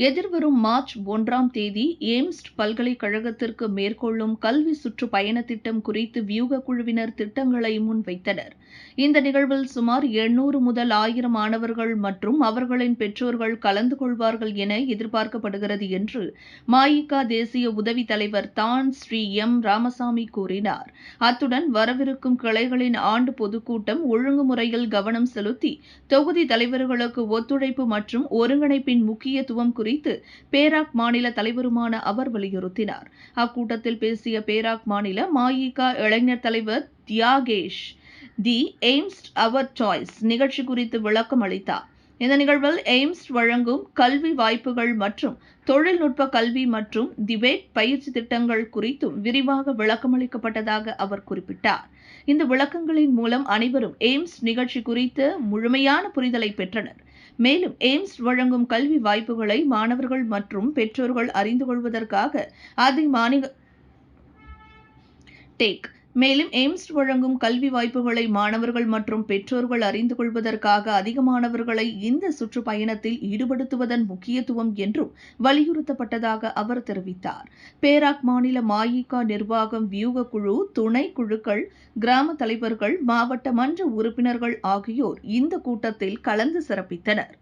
எதிர்வரும் மார்ச் 1ஆம் தேதி எய்ம்ஸ் பல்கலைக்கழகத்திற்கு மேற்கொள்ளும் கல்வி சுற்றுப்பயண திட்டம் குறித்து வியூகக் குழுவினர் திட்டங்களை முன்வைத்தனர். இந்த நிகழ்வில் சுமார் 800 முதல் 1000 மாணவர்கள் மற்றும் அவர்களின் பெற்றோர்கள் கலந்து கொள்வார்கள் என எதிர்பார்க்கப்படுகிறது என்று மஇகா தேசிய உதவி தலைவர் தான் ஸ்ரீ எம். ராமசாமி கூறினார். அத்துடன் வரவிருக்கும் கிளைகளின் ஆண்டு பொதுக்கூட்டம் ஒழுங்குமுறையில் கவனம் செலுத்தி தொகுதி தலைவர்களுக்கு ஒத்துழைப்பு மற்றும் ஒருங்கிணைப்பின் முக்கியத்துவம் குறித்து பேராக் மாநில தலைவருமான அவர் வலியுறுத்தினார். அக்கூட்டத்தில் பேசிய பேராக் மாநில மஇகா இளைஞர் தலைவர் தியாகேஷ் தி எய்ம்ஸ் அவர் சாய்ஸ் நிகழ்ச்சி குறித்து விளக்கம் அளித்தார். இந்த நிகழ்வில் எய்ம்ஸ் வழங்கும் கல்வி வாய்ப்புகள் மற்றும் தொழில்நுட்ப கல்வி மற்றும் டிபேட் பயிற்சி திட்டங்கள் குறித்தும் விரிவாக விளக்கமளிக்கப்பட்டதாக அவர் குறிப்பிட்டார். இந்த விளக்கங்களின் மூலம் அனைவரும் எய்ம்ஸ் நிகழ்ச்சி குறித்த முழுமையான புரிதலை பெற்றனர். மேலும் எய்ம்ஸ் வழங்கும் கல்வி வாய்ப்புகளை மாணவர்கள் மற்றும் பெற்றோர்கள் அறிந்து கொள்வதற்காக மேலும் எய்ம்ஸ் வழங்கும் கல்வி வாய்ப்புகளை மாணவர்கள் மற்றும் பெற்றோர்கள் அறிந்து கொள்வதற்காக அதிக மாணவர்களை இந்த சுற்றுப்பயணத்தில் ஈடுபடுத்துவதன் முக்கியத்துவம் என்றும் வலியுறுத்தப்பட்டதாக அவர் தெரிவித்தார். பேராக் மாநில மஇகா நிர்வாகம், வியூகக் குழு, துணை குழுக்கள், கிராம தலைவர்கள், மாவட்ட மன்ற உறுப்பினர்கள் ஆகியோர் இந்த கூட்டத்தில் கலந்து சிறப்பித்தனர்.